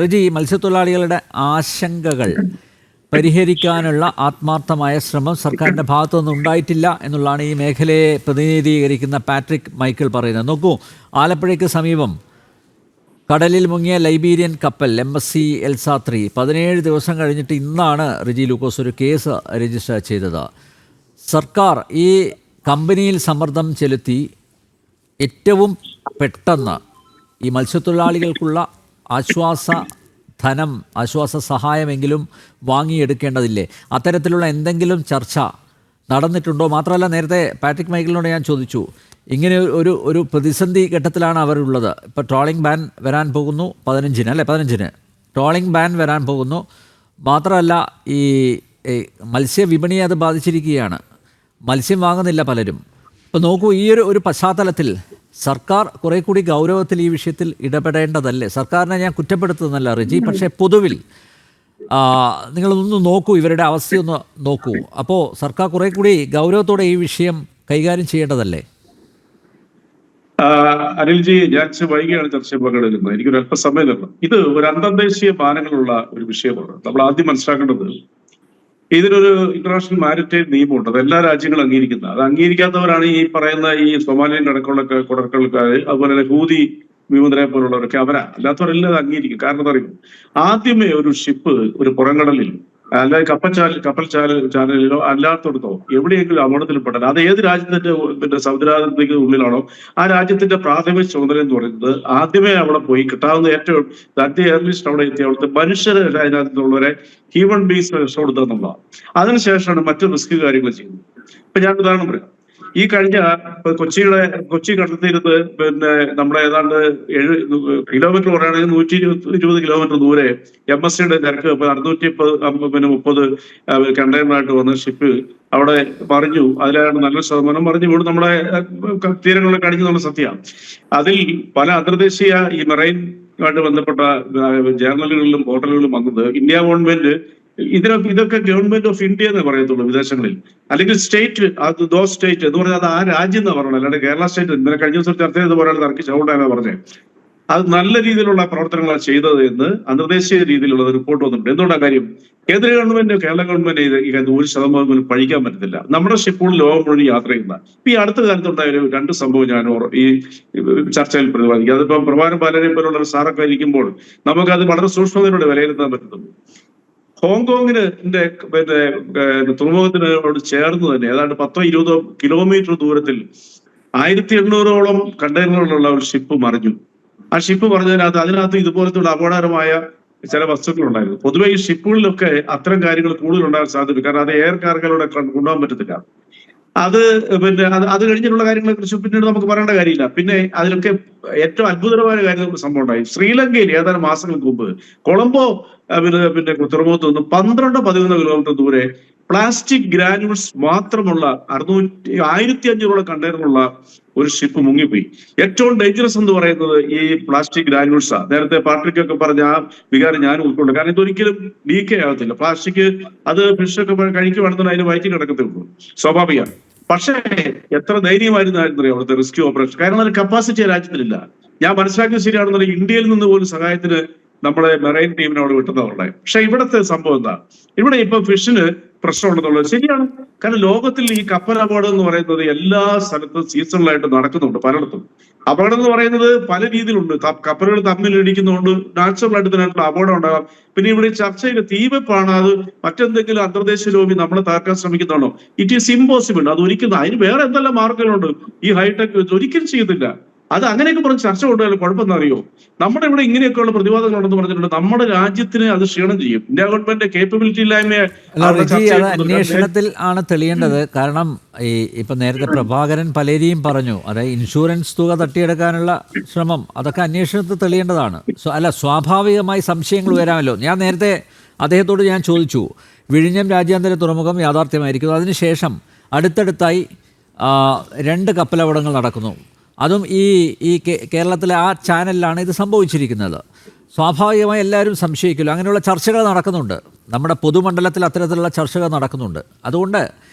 റിജി, മത്സ്യത്തൊഴിലാളികളുടെ ആശങ്കകൾ പരിഹരിക്കാനുള്ള ആത്മാർത്ഥമായ ശ്രമം സർക്കാരിൻ്റെ ഭാഗത്തുനിന്ന് ഉണ്ടായിട്ടില്ല എന്നുള്ളതാണ് ഈ മേഖലയെ പ്രതിനിധീകരിക്കുന്ന പാട്രിക് മൈക്കിൾ പറയുന്നത്. നോക്കൂ, ആലപ്പുഴയ്ക്ക് സമീപം കടലിൽ മുങ്ങിയ ലൈബീരിയൻ കപ്പൽ MSC എൽസ 3 17 ദിവസം കഴിഞ്ഞിട്ട് ഇന്നാണ് റിജി ലൂക്കോസ് ഒരു കേസ് രജിസ്റ്റർ ചെയ്തത്. സർക്കാർ ഈ കമ്പനിയിൽ സമ്മർദ്ദം ചെലുത്തി ഏറ്റവും പെട്ടെന്ന് ഈ മത്സ്യത്തൊഴിലാളികൾക്കുള്ള ആശ്വാസ സഹായമെങ്കിലും വാങ്ങിയെടുക്കേണ്ടതില്ലേ? അത്തരത്തിലുള്ള എന്തെങ്കിലും ചർച്ച നടന്നിട്ടുണ്ടോ? മാത്രമല്ല, നേരത്തെ പാട്രിക് മൈക്കിളിനോട് ഞാൻ ചോദിച്ചു, ഇങ്ങനെ ഒരു പ്രതിസന്ധി ഘട്ടത്തിലാണ് അവരുള്ളത്. ഇപ്പോൾ ട്രോളിംഗ് ബാൻ വരാൻ പോകുന്നു 15-ന് ട്രോളിംഗ് ബാൻ വരാൻ പോകുന്നു. മാത്രമല്ല, ഈ മത്സ്യവിപണിയെ അത് ബാധിച്ചിരിക്കുകയാണ്. മത്സ്യം വാങ്ങുന്നില്ല പലരും. ഇപ്പോൾ നോക്കൂ, ഈ ഒരു പശ്ചാത്തലത്തിൽ സർക്കാർ കുറേ കൂടി ഗൗരവത്തിൽ ഈ വിഷയത്തിൽ ഇടപെടേണ്ടതല്ലേ? സർക്കാരിനെ ഞാൻ കുറ്റപ്പെടുത്തുന്നല്ല റിജി, പക്ഷേ പൊതുവിൽ നിങ്ങളൊന്ന് നോക്കൂ, ഇവരുടെ അവസ്ഥയൊന്ന് നോക്കൂ. അപ്പോൾ സർക്കാർ കുറേ കൂടി ഗൗരവത്തോടെ ഈ വിഷയം കൈകാര്യം ചെയ്യേണ്ടതല്ലേ? അനിൽജി, ഞാൻ വൈകിയാണ് ചർച്ച പങ്കെടുക്കുന്നത്. എനിക്കൊരു അല്പസമയം തരണം. ഇത് ഒരു അന്തർദേശീയ മാനങ്ങളുള്ള ഒരു വിഷയമാണ്. നമ്മൾ ആദ്യം മനസ്സിലാക്കേണ്ടത്, ഇതിനൊരു ഇന്റർനാഷണൽ മാരിടൈം നിയമമുണ്ട്. അത് എല്ലാ രാജ്യങ്ങളും അംഗീകരിക്കുന്നത്. അത് അംഗീകരിക്കാത്തവരാണ് ഈ പറയുന്ന ഈ സൊമാലിയൻ അടക്കമുള്ള കുടക്കൾക്കാർ, അതുപോലെ ഹൂതി വിമതരെ പോലുള്ളവരൊക്കെ. അല്ലാത്തവരെല്ലാം അത് അംഗീകരിക്കും. കാരണം എന്താ പറയുക, ആദ്യമേ ഒരു ഷിപ്പ് ഒരു പുറംകടലിൽ, അല്ലാതെ കപ്പൽ ചാനലിലോ അല്ലാത്തടത്തോ എവിടെയെങ്കിലും അപകടത്തിൽപ്പെട്ടാൽ അത് ഏത് രാജ്യത്തിന്റെ സമുദ്രത്തിന്റെ ഉള്ളിലാണോ ആ രാജ്യത്തിന്റെ പ്രാഥമിക ചുമതല എന്ന് പറയുന്നത് ആദ്യമേ അവിടെ പോയി കിട്ടാവുന്ന ഏറ്റവും ഏർലിസ്റ്റ് അവിടെ എത്തി അവിടുത്തെ മനുഷ്യരെ അതിനകത്തുള്ളവരെ ഹ്യൂമൻ ബീങ്സ് രക്ഷപ്പെടുത്തുക എന്നുള്ളതാണ്. അതിനുശേഷമാണ് മറ്റു റിസ്ക് കാര്യങ്ങൾ ചെയ്യുന്നത്. ഇപ്പൊ ഞാൻ ഉദാഹരണം പറയാം. ഈ കഴിഞ്ഞ കൊച്ചി കടൽത്തീരത്ത് നമ്മുടെ ഏതാണ്ട് 7 കിലോമീറ്റർ പറയുകയാണെങ്കിൽ 120 കിലോമീറ്റർ ദൂരെ MSCയുടെ നിരക്ക് 630 കണ്ടെയ്നറായിട്ട് വന്ന ഷിപ്പ് അവിടെ പറഞ്ഞു. അതിലാണ് നല്ല ശതമാനം പറഞ്ഞു ഇവിടെ നമ്മുടെ തീരങ്ങളിൽ കഴിഞ്ഞു എന്നുള്ള സത്യമാണ്. അതിൽ പല അന്തർദേശീയ ഈ മെറൈനുമായിട്ട് ബന്ധപ്പെട്ട ജേർണലുകളിലും പോർട്ടലുകളിലും വന്നത് ഇന്ത്യ ഗവൺമെന്റ് ഇതൊക്കെ ഗവൺമെന്റ് ഓഫ് ഇന്ത്യ എന്ന് പറയത്തുള്ളൂ വിദേശങ്ങളിൽ, അല്ലെങ്കിൽ സ്റ്റേറ്റ് സ്റ്റേറ്റ് എന്ന് പറഞ്ഞാൽ അത് ആ രാജ്യം എന്ന് പറയണം, അല്ലാണ്ട് കേരള സ്റ്റേറ്റ്. ഇന്നലെ കഴിഞ്ഞ ദിവസം ചർച്ച ചെയ്ത് പോരാണ് തർക്കിച്ച് അതുകൊണ്ടാണ് പറഞ്ഞത്. അത് നല്ല രീതിയിലുള്ള പ്രവർത്തനങ്ങളാണ് ചെയ്തത് എന്ന് അന്തർദേശീയ രീതിയിലുള്ള റിപ്പോർട്ട് വന്നിട്ടുണ്ട്. എന്തുകൊണ്ടാണ് കാര്യം? കേന്ദ്ര ഗവൺമെന്റ് കേരള ഗവൺമെന്റ് ഇത് 1% പഴിക്കാൻ പറ്റത്തില്ല. നമ്മുടെ ഷിപ്പുകൾ ലോകം മുഴുവൻ യാത്ര ചെയ്യുന്ന ഈ അടുത്ത കാലത്തുണ്ടായ 2 സംഭവം ഞാൻ ഈ ചർച്ചയിൽ പ്രതിപാദിക്കും. അതിപ്പം പ്രഭാരം പാലനെ പോലുള്ള ഒരു സാറൊക്കെ ഇരിക്കുമ്പോൾ നമുക്കത് വളരെ സൂക്ഷ്മതയോടെ വിലയിരുത്താൻ പറ്റുന്നുള്ളൂ. ഹോങ്കോങ്ങിന് തുറമുഖത്തിനോട് ചേർന്ന് തന്നെ ഏതാണ്ട് 10-20 കിലോമീറ്റർ ദൂരത്തിൽ 1800ഓളം കണ്ടെയ്നറുകളുള്ള ഒരു ഷിപ്പ് മറിഞ്ഞു. ആ ഷിപ്പ് അതിനകത്ത് ഇതുപോലത്തെ അപകടകരമായ ചില വസ്തുക്കളുണ്ടായിരുന്നു. പൊതുവെ ഈ ഷിപ്പുകളിലൊക്കെ അത്തരം കാര്യങ്ങൾ കൂടുതൽ ഉണ്ടാകാൻ സാധ്യത, കാരണം അത് എയർ കാർഗോയിലൂടെ കൊണ്ടുപോകാൻ പറ്റത്തില്ല. അത് കഴിഞ്ഞിട്ടുള്ള കാര്യങ്ങളെ കുറിച്ച് പിന്നീട് നമുക്ക് പറയേണ്ട കാര്യമില്ല. പിന്നെ അതിലൊക്കെ ഏറ്റവും അത്ഭുതകരമായ കാര്യം സംഭവം ഉണ്ടായി. ശ്രീലങ്കയിൽ ഏതാനും മാസങ്ങൾക്ക് മുമ്പ് കൊളംബോ തുറമുഖത്ത് നിന്ന് 12-13 കിലോമീറ്റർ ദൂരെ പ്ലാസ്റ്റിക് ഗ്രാനുൾസ് മാത്രമുള്ള 1500 കണ്ടെയ്നറുള്ള ഒരു ഷിപ്പ് മുങ്ങിപ്പോയി. ഏറ്റവും ഡേഞ്ചറസ് എന്ന് പറയുന്നത് ഈ പ്ലാസ്റ്റിക് ഗ്രാനുൾസാ. നേരത്തെ പാട്രിക്കൊക്കെ പറഞ്ഞ ആ വികാരം ഞാൻ ഉൾക്കൊണ്ടു. കാരണം ഇതൊരിക്കലും ലീക്കേ ആകത്തില്ല. പ്ലാസ്റ്റിക് അത് ഫിഷൊക്കെ കഴിക്കുവാണെന്നുണ്ടെങ്കിൽ അതിന് വയറ്റി കിടക്കത്തേ ഉള്ളൂ, സ്വാഭാവികമാണ്. പക്ഷേ എത്ര ധൈര്യമായിരുന്നു അവിടുത്തെ റെസ്ക്യൂ ഓപ്പറേഷൻ. കാരണം അതിന് കപ്പാസിറ്റി രാജ്യത്തിലില്ല. ഞാൻ മനസ്സിലാക്കിയത് ശരിയാണെന്നുണ്ടെങ്കിൽ ഇന്ത്യയിൽ നിന്ന് പോലും സഹായത്തിന് നമ്മളെ മെറൈൻ ടീമിനെ അവിടെ വിട്ടുന്നവരുണ്ടായി. പക്ഷെ ഇവിടുത്തെ സംഭവം എന്താ? ഇവിടെ ഇപ്പൊ ഫിഷിന് പ്രശ്നമുണ്ടെന്നുള്ളത് ശരിയാണ്. കാരണം ലോകത്തിൽ ഈ കപ്പൽ അപകടം എന്ന് പറയുന്നത് എല്ലാ സ്ഥലത്തും സീസണലായിട്ട് നടക്കുന്നുണ്ട്. പലയിടത്തും അപകടം എന്ന് പറയുന്നത് പല രീതിയിലുണ്ട്. കപ്പലുകൾ തമ്മിൽ ഇടിക്കുന്നതുകൊണ്ട് നാച്ചുറൽ ആയിട്ട് തന്നെ അപകടം ഉണ്ടാകാം. പിന്നെ ഇവിടെ ചർച്ചയിൽ തീവെപ്പാണ്, അത് മറ്റെന്തെങ്കിലും അന്തർദേശീയ ലോബി നമ്മളെ തകർക്കാൻ ശ്രമിക്കുന്നതാണോ? It is impossible. അത് ഒരിക്കലും അതിന് വേറെ എന്തെല്ലാം മാർഗങ്ങളുണ്ട്. ഈ ഹൈടെക് ഒരിക്കലും ചെയ്യത്തില്ല. അത് അങ്ങനെയൊക്കെ പറഞ്ഞ് ചർച്ച കൊണ്ടുപോയാലും കുഴപ്പമെന്നറിയോ? നമ്മുടെ ഇവിടെ ഇങ്ങനെയൊക്കെയുള്ള പ്രതിവാദങ്ങളുണ്ടെന്ന് പറഞ്ഞിട്ടുണ്ട്. നമ്മുടെ രാജ്യത്തിന് അത് ക്ഷീണം ചെയ്യും. ഇന്ത്യ ഗവൺമെന്റ് കേപ്പബിലിറ്റി ഇല്ലായ്മയെ അന്വേഷണത്തിൽ ആണ് തെളിയേണ്ടത്. കാരണം ഇപ്പൊ നേരത്തെ പ്രഭാകരൻ പലരെയും പറഞ്ഞു, അതായത് ഇൻഷുറൻസ് തുക തട്ടിയെടുക്കാനുള്ള ശ്രമം, അതൊക്കെ അന്വേഷണത്തിൽ തെളിയേണ്ടതാണ്. സ്വാഭാവികമായി സംശയങ്ങൾ വരാമല്ലോ. ഞാൻ നേരത്തെ അദ്ദേഹത്തോട് ഞാൻ ചോദിച്ചു, വിഴിഞ്ഞം രാജ്യാന്തര തുറമുഖം യാഥാർത്ഥ്യമായിരിക്കുന്നു, അതിനുശേഷം അടുത്തടുത്തായി 2 കപ്പലപകടങ്ങൾ നടക്കുന്നു. അതും ഈ കേരളത്തിലെ ആ ചാനലിലാണ് ഇത് സംഭവിച്ചിരിക്കുന്നത്. സ്വാഭാവികമായി എല്ലാവരും സംശയിക്കില്ല. അങ്ങനെയുള്ള ചർച്ചകൾ നടക്കുന്നുണ്ട്. നമ്മുടെ പൊതുമണ്ഡലത്തിൽ അത്തരത്തിലുള്ള ചർച്ചകൾ നടക്കുന്നുണ്ട്. അതുകൊണ്ട്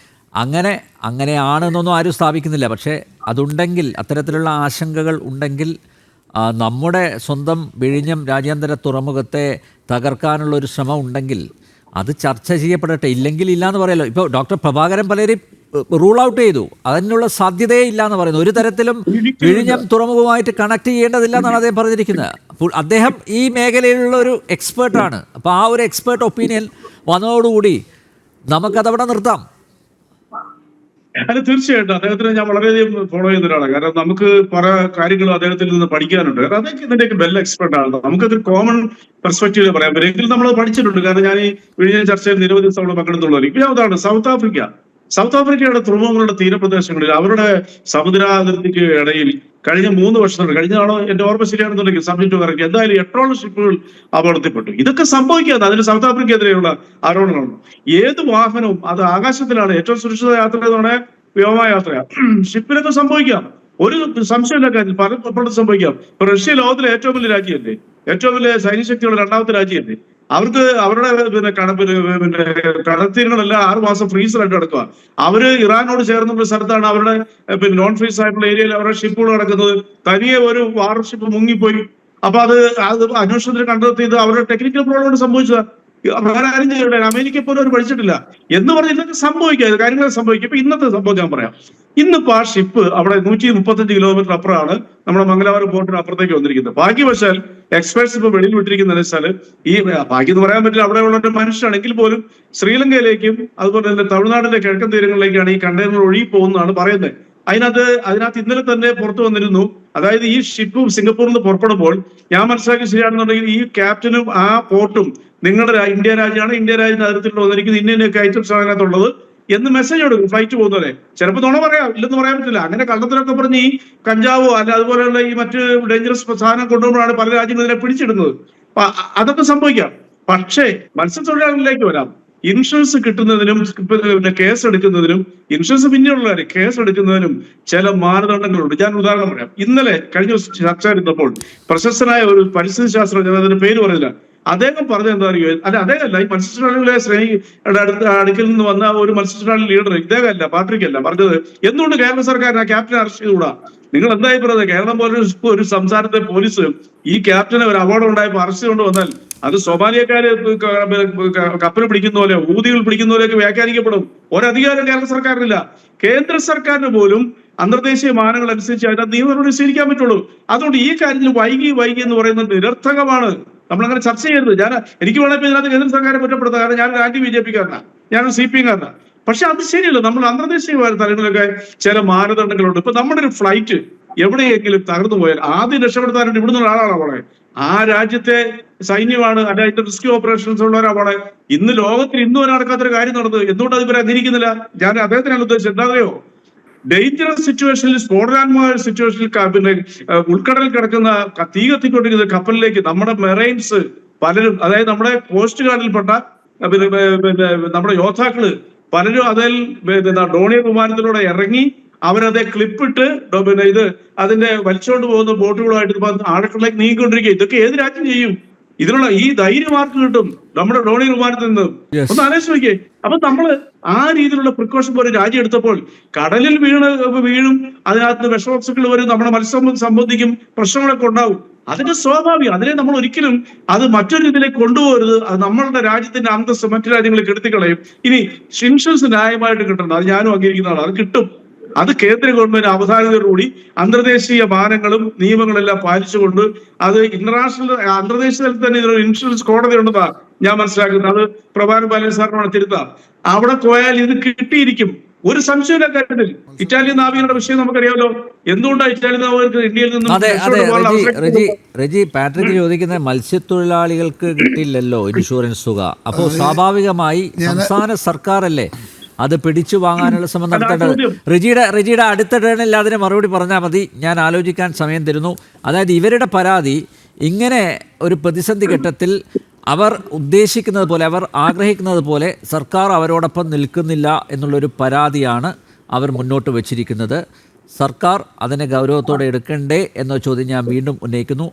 അങ്ങനെയാണെന്നൊന്നും ആരും സ്ഥാപിക്കുന്നില്ല. പക്ഷേ അതുണ്ടെങ്കിൽ, അത്തരത്തിലുള്ള ആശങ്കകൾ ഉണ്ടെങ്കിൽ നമ്മുടെ സ്വന്തം വിഴിഞ്ഞം രാജ്യാന്തര തുറമുഖത്തെ തകർക്കാനുള്ള ഒരു ശ്രമം ഉണ്ടെങ്കിൽ അത് ചർച്ച ചെയ്യപ്പെടട്ടെ. ഇല്ലെങ്കിൽ ഇല്ലയെന്ന് പറയാലോ. ഇപ്പോൾ ഡോക്ടർ പ്രഭാകരൻ പലരെയും റൂൾ ഔട്ട് ചെയ്തു. അതിനുള്ള സാധ്യതയേ ഇല്ല എന്ന് പറയുന്നു. ഒരു തരത്തിലും വിഴിഞ്ഞം തുറമുഖവുമായിട്ട് കണക്ട് ചെയ്യേണ്ടതില്ല എന്നാണ് അദ്ദേഹം പറഞ്ഞിരിക്കുന്നത്. അപ്പോൾ അദ്ദേഹം ഈ മേഖലയിലുള്ള ഒരു എക്സ്പേർട്ടാണ്. അപ്പോൾ ആ ഒരു എക്സ്പേർട്ട് ഒപ്പീനിയൻ വന്നതോടുകൂടി നമുക്കതവിടെ നിർത്താം. അല്ല, തീർച്ചയായിട്ടും അദ്ദേഹത്തിന് ഞാൻ വളരെയധികം ഫോളോ ചെയ്യുന്ന ഒരാളാണ്. കാരണം നമുക്ക് പല കാര്യങ്ങളും അദ്ദേഹത്തിൽ നിന്ന് പഠിക്കാനുണ്ട്. കാരണം അദ്ദേഹം ഇതിന്റെയൊക്കെ വെൽ എക്സ്പെർട്ട് ആണ്. നമുക്കതൊരു കോമൺ പെർസ്പെക്റ്റീവ് പറയാൻ പറ്റും. എങ്കിലും നമ്മൾ പഠിച്ചിട്ടുണ്ട്. കാരണം ഞാൻ ഈ വിഴിഞ്ഞം ചർച്ചയിൽ നിരവധി തവണ പങ്കെടുത്തുള്ളവർ. ഇപ്പൊ അതാണ് സൗത്ത് ആഫ്രിക്കയുടെ തുറമുഖങ്ങളുടെ തീരപ്രദേശങ്ങളിൽ അവരുടെ സമുദ്രാതിർത്തിക്ക് ഇടയിൽ കഴിഞ്ഞ 3 വർഷത്തോടെ, കഴിഞ്ഞാണോ എന്റെ ഓർമ്മ ശരിയാണെന്നുണ്ടെങ്കിൽ സബ്ജക്ട് ഇറക്കി എന്തായാലും 8ഓളം ഷിപ്പുകൾ അപകടത്തിൽപ്പെട്ടു. ഇതൊക്കെ സംഭവിക്കാതെ അതിന് സൗത്ത് ആഫ്രിക്കയെതിരെയുള്ള ആരോപണങ്ങളാണ്. ഏത് വാഹനവും അത് ആകാശത്തിലാണ് ഏറ്റവും സുരക്ഷിത യാത്ര എന്ന് പറഞ്ഞാൽ വ്യോമയാത്രയാണ്. ഷിപ്പിലൊക്കെ സംഭവിക്കാം, ഒരു സംശയമില്ല കാര്യത്തിൽ പലപ്പോഴും സംഭവിക്കാം. ഇപ്പൊ റഷ്യ ലോകത്തിലെ ഏറ്റവും വലിയ രാജ്യമല്ലേ, ഏറ്റവും വലിയ സൈനിക ശക്തിയുള്ള 2ാമത്തെ രാജ്യമല്ലേ. അവർക്ക് അവരുടെ പിന്നെ കടത്തീരങ്ങളെല്ലാം 6 മാസം ഫ്രീസറായിട്ട് കിടക്കുക. അവര് ഇറാനോട് ചേർന്നുള്ള സ്ഥലത്താണ് അവരുടെ പിന്നെ നോൺ ഫ്രീസ് ആയിട്ടുള്ള ഏരിയയിൽ അവരുടെ ഷിപ്പുകൾ കിടക്കുന്നത്. തനിയെ ഒരു വാർഷിപ്പ് മുങ്ങിപ്പോയി. അപ്പൊ അത് അന്വേഷണത്തിൽ കണ്ടെത്തിയത് അവരുടെ ടെക്നിക്കൽ പ്രോബ്ലം കൊണ്ട് സംഭവിച്ചതാണ്. വേറെ ആരും ചെയ്യട്ടെ, അമേരിക്ക പോലും അവർ പഠിച്ചിട്ടില്ല എന്ന് പറഞ്ഞ് ഇതൊക്കെ സംഭവിക്കുക, കാര്യങ്ങൾ സംഭവിക്കും. ഇപ്പൊ ഇന്നത്തെ സംഭവം ഞാൻ പറയാം. ഇന്നിപ്പോ ആ ഷിപ്പ് അവിടെ 135 കിലോമീറ്റർ അപ്പുറമാണ് നമ്മുടെ മംഗലാപുരം പോർട്ടിന് അപ്പുറത്തേക്ക് വന്നിരിക്കുന്നത്. ഭാഗ്യവശാൽ എക്സ്പേർട്സ് ഇപ്പൊ വെളിയിൽ വിട്ടിരിക്കുന്ന വെച്ചാൽ ഈ ഭാഗ്യം എന്ന് പറയാൻ പറ്റില്ല, അവിടെ ഉള്ള മനുഷ്യരാണെങ്കിൽ പോലും ശ്രീലങ്കയിലേക്കും അതുപോലെ തന്നെ തമിഴ്നാടിന്റെ കിഴക്കൻ തീരങ്ങളിലേക്കാണ് ഈ കണ്ടെയ്നർ ഒഴുകി പോകുന്നതാണ് പറയുന്നത്. അതിനകത്ത് ഇന്നലെ തന്നെ പുറത്തു വന്നിരുന്നു. അതായത് ഈ ഷിപ്പ് സിംഗപ്പൂരിൽ നിന്ന് പുറപ്പെടുമ്പോൾ ഞാൻ മനസ്സിലാക്കി ശരിയാണെന്നുണ്ടെങ്കിൽ ഈ ക്യാപ്റ്റനും ആ പോർട്ടും നിങ്ങളുടെ ഇന്ത്യ രാജ്യമാണ്, ഇന്ത്യ രാജ്യത്തിന്റെ അതിർത്തിയിൽ വന്നിരിക്കുന്നത് ഇന്നൊക്കെ ഐറ്റംസ് ആണ് അതിനകത്തുള്ളത് എന്ന് മെസ്സേജ് കൊടുക്കും ഫ്ലൈറ്റ് പോകുന്നവരെ. ചിലപ്പോൾ നുണ പറയാം, ഇല്ലെന്ന് പറയാൻ പറ്റില്ല. അങ്ങനെ കള്ളത്തിലൊക്കെ പറഞ്ഞ് ഈ കഞ്ചാവോ അല്ല അതുപോലെയുള്ള ഈ മറ്റ് ഡേഞ്ചറസ് സാധനം കൊണ്ടുപോകുമ്പോഴാണ് പല രാജ്യങ്ങളും ഇതിനെ പിടിച്ചെടുക്കുന്നത്. അതൊക്കെ സംഭവിക്കാം. പക്ഷേ മത്സ്യത്തൊഴിലാളികളിലേക്ക് വരാം. ഇൻഷുറൻസ് കിട്ടുന്നതിനും പിന്നെ കേസ് എടുക്കുന്നതിനും, ഇൻഷുറൻസ് പിന്നെയുള്ള കാര്യം, കേസ് എടുക്കുന്നതിനും ചില മാനദണ്ഡങ്ങളുണ്ട്. ഞാൻ ഉദാഹരണം പറയാം. ഇന്നലെ കഴിഞ്ഞ ദിവസം ചർച്ച ഇരുന്നപ്പോൾ പ്രശസ്തനായ ഒരു പരിസ്ഥിതി ശാസ്ത്രജ്ഞൻ, അതിന്റെ പേര് പറഞ്ഞില്ല, അദ്ദേഹം പറഞ്ഞ എന്താ അറിയോ, അദ്ദേഹമല്ല, ഈ മത്സ്യത്തൊഴിലാളികളെ അടുക്കിൽ നിന്ന് വന്ന ഒരു മത്സ്യത്തൊഴിലാളി ലീഡർ, ഇദ്ദേഹമല്ല, പാട്രിക് അല്ല, പറഞ്ഞത് എന്തുകൊണ്ട് കേരള സർക്കാർ ആ ക്യാപ്റ്റനെ അറസ്റ്റ് ചെയ്തുകൂടാ? നിങ്ങൾ എന്തായി പറയുന്നത്? കേരളം പോലെ ഒരു സംസ്ഥാനത്തെ പോലീസ് ഈ ക്യാപ്റ്റനെ ഒരു അപകടം ഉണ്ടായപ്പോൾ അറസ്റ്റ് കൊണ്ട് വന്നാൽ അത് സോമാലിയക്കാര് കപ്പൽ പിടിക്കുന്ന പോലെ, ഊതികൾ പിടിക്കുന്ന പോലെയൊക്കെ വ്യാഖ്യാനിക്കപ്പെടും. ഒരധികാരം കേരള സർക്കാരിനില്ല. കേന്ദ്ര സർക്കാരിന് പോലും അന്തർദേശീയ മാനങ്ങൾ അനുസരിച്ച് അതിന്റെ നിയമം സ്വീകരിക്കാൻ പറ്റുള്ളൂ. അതുകൊണ്ട് ഈ കാര്യത്തിൽ വൈകി എന്ന് പറയുന്നത് നിരർത്ഥകമാണ്. നമ്മളങ്ങനെ ചർച്ച ചെയ്യരുത്. എനിക്ക് വേണമെങ്കിൽ ഇതിനകത്ത് കേന്ദ്ര സർക്കാരെ കുറ്റപ്പെടുത്താം. കാരണം ഞാനൊരു ആന്റി BJP കാരനാണ്, ഞാനൊരു CPM കാരനാണ്. പക്ഷെ അത് ശരിയല്ല. നമ്മൾ അന്തർദേശീയ തലങ്ങളിലൊക്കെ ചില മാനദണ്ഡങ്ങളുണ്ട്. ഇപ്പൊ നമ്മുടെ ഒരു ഫ്ലൈറ്റ് എവിടെയെങ്കിലും തകർന്നു പോയാൽ ആദ്യം രക്ഷപ്പെടുത്താനായിട്ട് ഇവിടുന്ന് ഒരാളാണ് അവിടെ, ആ രാജ്യത്തെ സൈന്യമാണ്, അല്ല അതിന്റെ റെസ്ക്യൂ ഓപ്പറേഷൻസ് ഉള്ളവരാണ്. ഇന്ന് ലോകത്തിൽ ഇന്നും നടക്കാത്തൊരു കാര്യം നടന്നത്. എന്തുകൊണ്ട് അത് ഇവരെ അംഗീകരിക്കുന്നില്ല? ഞാൻ അദ്ദേഹത്തിനാണ് ഉദ്ദേശിച്ചത്. എന്താണെന്നറിയോ, ഡേഞ്ചറസ് സിറ്റുവേഷനിൽ, സ്ഫോടനാത്മക സിറ്റുവേഷനിൽ പിന്നെ ഉൾക്കടലിൽ കിടക്കുന്ന തീ കത്തിക്കൊണ്ടിരിക്കുന്ന കപ്പലിലേക്ക് നമ്മുടെ മെറൈൻസ് പലരും, അതായത് നമ്മുടെ കോസ്റ്റ് ഗാർഡിൽപ്പെട്ട പിന്നെ നമ്മുടെ യോദ്ധാക്കള് പലരും അതിൽ ഡോണിയർ വിമാനത്തിലൂടെ ഇറങ്ങി അവരതെ ക്ലിപ്പിട്ട് പിന്നെ അതിന്റെ വലിച്ചുകൊണ്ട് പോകുന്ന ബോട്ടുകളുമായിട്ട് ആഴക്കടലിലേക്ക് നീങ്ങിക്കൊണ്ടിരിക്കുക. ഇതൊക്കെ ഏത് രാജ്യം ചെയ്യും? ഇതിനുള്ള ഈ ധൈര്യം ആർക്ക് കിട്ടും? നമ്മുടെ ഡോണിയർ വിമാനത്തിൽ നിന്ന് ഒന്ന് ആലോചിച്ച് നോക്കിയേ. അപ്പൊ നമ്മള് ആ രീതിയിലുള്ള പ്രിക്കോഷൻ പോലെ രാജ്യം എടുത്തപ്പോൾ കടലിൽ വീഴും, അതിനകത്ത് വിഷവസ്തുക്കൾ വരും, നമ്മുടെ മത്സ്യം സംബന്ധിക്കും, പ്രശ്നങ്ങളൊക്കെ ഉണ്ടാവും. അതിന്റെ സ്വാഭാവികം. അതിനെ നമ്മൾ ഒരിക്കലും അത് മറ്റൊരു രീതിയിലേക്ക് കൊണ്ടുപോകരുത്. അത് നമ്മളുടെ രാജ്യത്തിന്റെ അന്തസ്സ് മറ്റു രാജ്യങ്ങളെ കെടുത്തിക്കളയും. ഇനി ഇൻഷുറൻസ് ന്യായമായിട്ട് കിട്ടണം, അത് ഞാനും അംഗീകരിക്കുന്നതാണ്. അത് കിട്ടും. അത് കേന്ദ്ര ഗവൺമെന്റ് അവധാനതയോടുകൂടി അന്തർദേശീയ മാനങ്ങളും നിയമങ്ങളെല്ലാം പാലിച്ചുകൊണ്ട് അത് അന്തർദേശീയ തലത്തിൽ തന്നെ ഇതിനൊരു ഇൻഷുറൻസ് കോടതി ഉണ്ടെന്നാണ് ഞാൻ മനസ്സിലാക്കുന്നത്. അത് പ്രഭാകരൻ പലേരി സാറിനാണ് തിരുത്താം. അവിടെ പോയാൽ ഇത് കിട്ടിയിരിക്കും, ഒരു സംശയമില്ല കാര്യത്തിൽ. ഇറ്റാലിയൻ നാവികരുടെ വിഷയം നമുക്കറിയാമല്ലോ. എന്തുകൊണ്ടാണ് ഇറ്റാലിയൻ നാവികർക്ക് ഇന്ത്യയിൽ നിന്നും റെജി പാട്രിക് ചോദിക്കുന്നത്, മത്സ്യത്തൊഴിലാളികൾക്ക് കിട്ടില്ലല്ലോ ഇൻഷുറൻസ് തുക. അപ്പോൾ സ്വാഭാവികമായി സംസ്ഥാന സർക്കാരല്ലേ അത് പിടിച്ചു വാങ്ങാനുള്ള ശ്രമം നടത്തേണ്ടത്. റെജിയുടെ അടുത്ത ടേണിൽ അതിന് മറുപടി പറഞ്ഞാൽ മതി, ഞാൻ ആലോചിക്കാൻ സമയം തരുന്നു. അതായത് ഇവരുടെ പരാതി ഇങ്ങനെ ഒരു പ്രതിസന്ധി ഘട്ടത്തിൽ അവർ ഉദ്ദേശിക്കുന്നത് പോലെ, അവർ ആഗ്രഹിക്കുന്നത് പോലെ സർക്കാർ അവരോടൊപ്പം നിൽക്കുന്നില്ല എന്നുള്ളൊരു പരാതിയാണ് അവർ മുന്നോട്ട് വച്ചിരിക്കുന്നത്. സർക്കാർ അതിനെ ഗൗരവത്തോടെ എടുക്കണ്ടേ എന്ന ചോദ്യം ഞാൻ വീണ്ടും ഉന്നയിക്കുന്നു.